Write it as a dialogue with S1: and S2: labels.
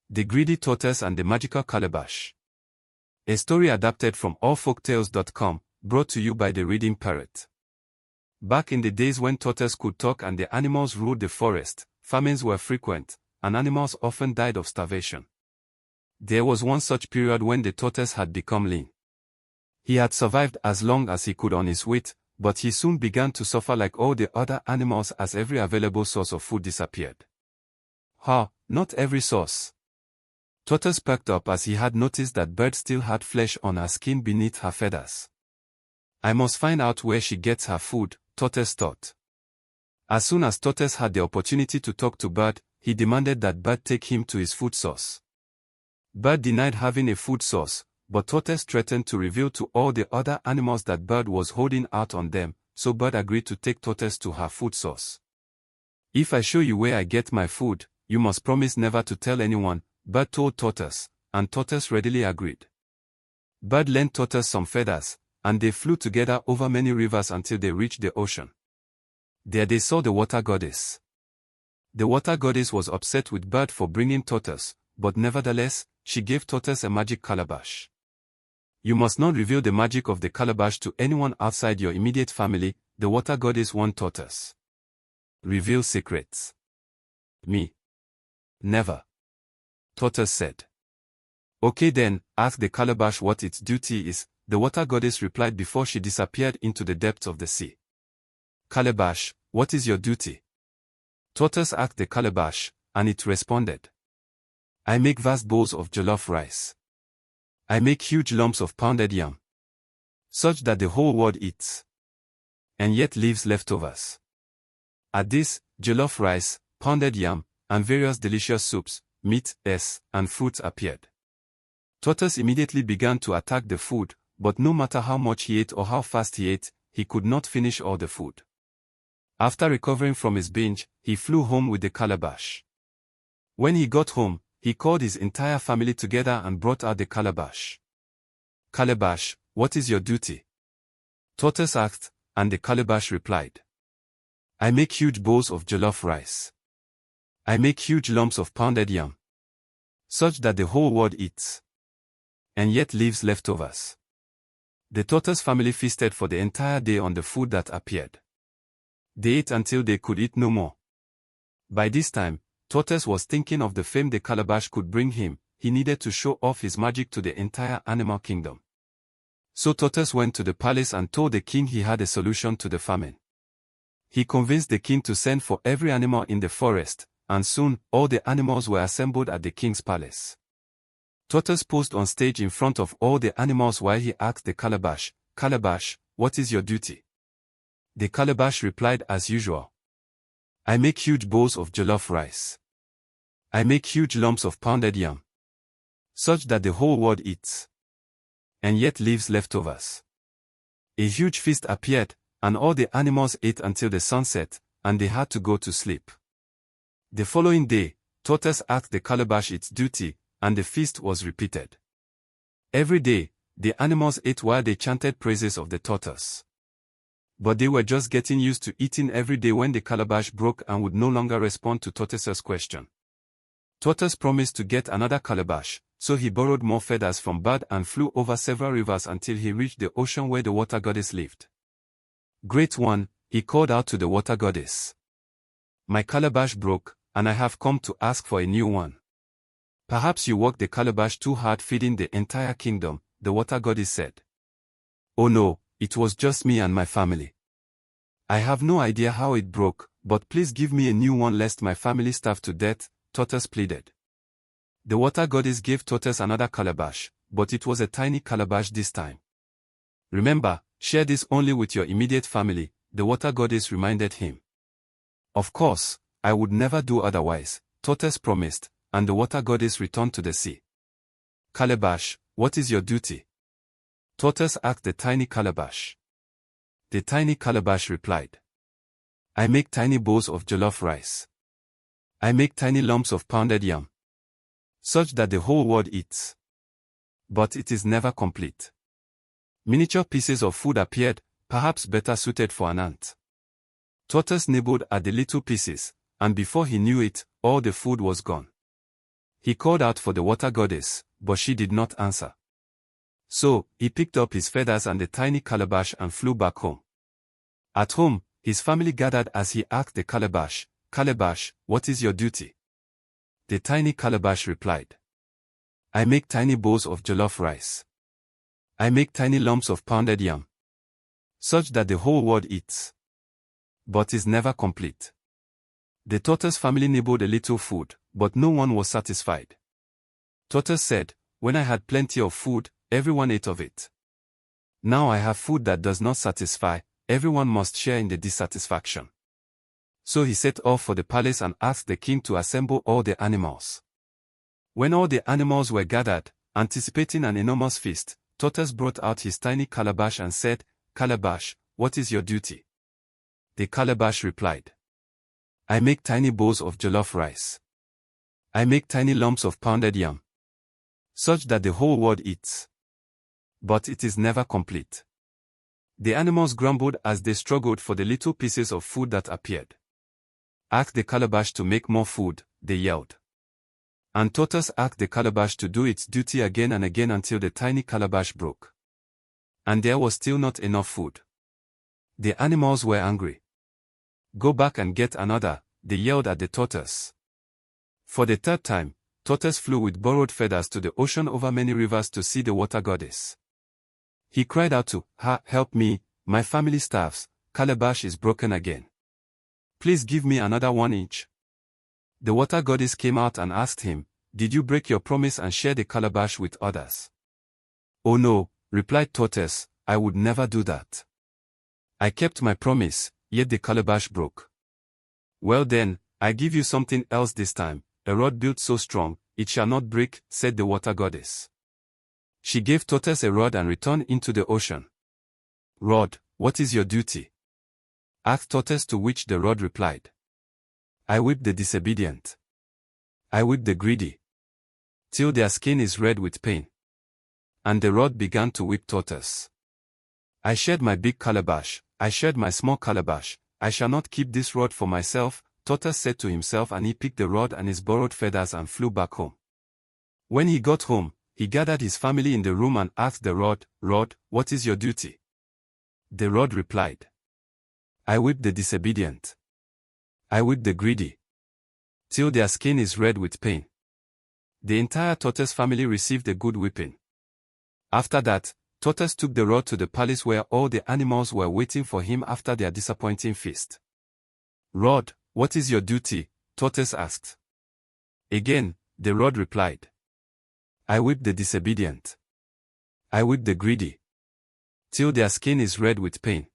S1: The Greedy Tortoise and the Magical Calabash. A story adapted from allfolktales.com, brought to you by the Reading Parrot. Back in the days when tortoises could talk and the animals ruled the forest, famines were frequent, and animals often died of starvation. There was one such period when the tortoise had become lean. He had survived as long as he could on his weight, but he soon began to suffer like all the other animals as every available source of food disappeared. Not every source. Tortoise perked up as he had noticed that Bird still had flesh on her skin beneath her feathers. I must find out where she gets her food, Tortoise thought. As soon as Tortoise had the opportunity to talk to Bird, he demanded that Bird take him to his food source. Bird denied having a food source, but Tortoise threatened to reveal to all the other animals that Bird was holding out on them, so Bird agreed to take Tortoise to her food source. "If I show you where I get my food, you must promise never to tell anyone," Bird told Tortoise, and Tortoise readily agreed. Bird lent Tortoise some feathers, and they flew together over many rivers until they reached the ocean. There they saw the water goddess. The water goddess was upset with Bird for bringing Tortoise, but nevertheless, she gave Tortoise a magic calabash. "You must not reveal the magic of the calabash to anyone outside your immediate family," the water goddess warned Tortoise. "Reveal secrets." "Me? Never," Tortoise said. "Okay then, ask the calabash what its duty is," the water goddess replied before she disappeared into the depths of the sea. "Calabash, what is your duty?" Tortoise asked the calabash, and it responded. "I make vast bowls of jollof rice. I make huge lumps of pounded yam, such that the whole world eats, and yet leaves leftovers." At this, jollof rice, pounded yam, and various delicious soups, meat, and fruits appeared. Tortoise immediately began to attack the food, but no matter how much he ate or how fast he ate, he could not finish all the food. After recovering from his binge, he flew home with the calabash. When he got home, he called his entire family together and brought out the calabash. "Calabash, what is your duty?" Tortoise asked, and the calabash replied. "I make huge bowls of jollof rice. I make huge lumps of pounded yam, such that the whole world eats, and yet leaves leftovers." The tortoise family feasted for the entire day on the food that appeared. They ate until they could eat no more. By this time, Tortoise was thinking of the fame the calabash could bring him. He needed to show off his magic to the entire animal kingdom. So Tortoise went to the palace and told the king he had a solution to the famine. He convinced the king to send for every animal in the forest, and soon, all the animals were assembled at the king's palace. Tortoise posed on stage in front of all the animals while he asked the calabash, "Calabash, what is your duty?" The calabash replied as usual. "I make huge bowls of jollof rice. I make huge lumps of pounded yam, such that the whole world eats, and yet leaves leftovers." A huge feast appeared, and all the animals ate until the sun set, and they had to go to sleep. The following day, Tortoise asked the calabash its duty, and the feast was repeated. Every day, the animals ate while they chanted praises of the tortoise. But they were just getting used to eating every day when the calabash broke and would no longer respond to Tortoise's question. Tortoise promised to get another calabash, so he borrowed more feathers from Bird and flew over several rivers until he reached the ocean where the water goddess lived. "Great one," he called out to the water goddess. "My calabash broke, and I have come to ask for a new one." "Perhaps you worked the calabash too hard feeding the entire kingdom," the water goddess said. "Oh no, it was just me and my family. I have no idea how it broke, but please give me a new one lest my family starve to death," Tortoise pleaded. The water goddess gave Tortoise another calabash, but it was a tiny calabash this time. "Remember, share this only with your immediate family," the water goddess reminded him. "Of course, I would never do otherwise," Tortoise promised, and the water goddess returned to the sea. "Calabash, what is your duty?" Tortoise asked the tiny calabash. The tiny calabash replied. "I make tiny bowls of jollof rice. I make tiny lumps of pounded yam, such that the whole world eats. But it is never complete." Miniature pieces of food appeared, perhaps better suited for an ant. Tortoise nibbled at the little pieces, and before he knew it, all the food was gone. He called out for the water goddess, but she did not answer. So, he picked up his feathers and the tiny calabash and flew back home. At home, his family gathered as he asked the calabash, "Calabash, what is your duty?" The tiny calabash replied, "I make tiny bowls of jollof rice. I make tiny lumps of pounded yam, such that the whole world eats, but is never complete." The tortoise family nibbled a little food, but no one was satisfied. Tortoise said, "When I had plenty of food, everyone ate of it. Now I have food that does not satisfy, everyone must share in the dissatisfaction." So he set off for the palace and asked the king to assemble all the animals. When all the animals were gathered, anticipating an enormous feast, Tortoise brought out his tiny calabash and said, "Calabash, what is your duty?" The calabash replied, "I make tiny bowls of jollof rice. I make tiny lumps of pounded yam, such that the whole world eats, but it is never complete." The animals grumbled as they struggled for the little pieces of food that appeared. "Ask the calabash to make more food," they yelled. And Tortoise asked the calabash to do its duty again and again until the tiny calabash broke. And there was still not enough food. The animals were angry. "Go back and get another," they yelled at the tortoise. For the third time, Tortoise flew with borrowed feathers to the ocean over many rivers to see the water goddess. He cried out to her, "Help me, my family starves, Calabash is broken again. Please give me another one each." The water goddess came out and asked him, "Did you break your promise and share the calabash with others?" "Oh no," replied Tortoise, "I would never do that. I kept my promise, yet the calabash broke." "Well then, I give you something else this time, a rod built so strong, it shall not break," said the water goddess. She gave Tortoise a rod and returned into the ocean. "Rod, what is your duty?" asked Tortoise, to which the rod replied, "I whip the disobedient. I whip the greedy, till their skin is red with pain." And the rod began to whip Tortoise. "I shared my big calabash, I shared my small calabash, I shall not keep this rod for myself," Tortoise said to himself, and he picked the rod and his borrowed feathers and flew back home. When he got home, he gathered his family in the room and asked the rod, "Rod, what is your duty?" The rod replied, "I whip the disobedient. I whip the greedy, till their skin is red with pain." The entire tortoise family received a good whipping. After that, Tortoise took the rod to the palace where all the animals were waiting for him after their disappointing feast. "Rod, what is your duty?" Tortoise asked. Again, the rod replied, "I whip the disobedient. I whip the greedy, till their skin is red with pain."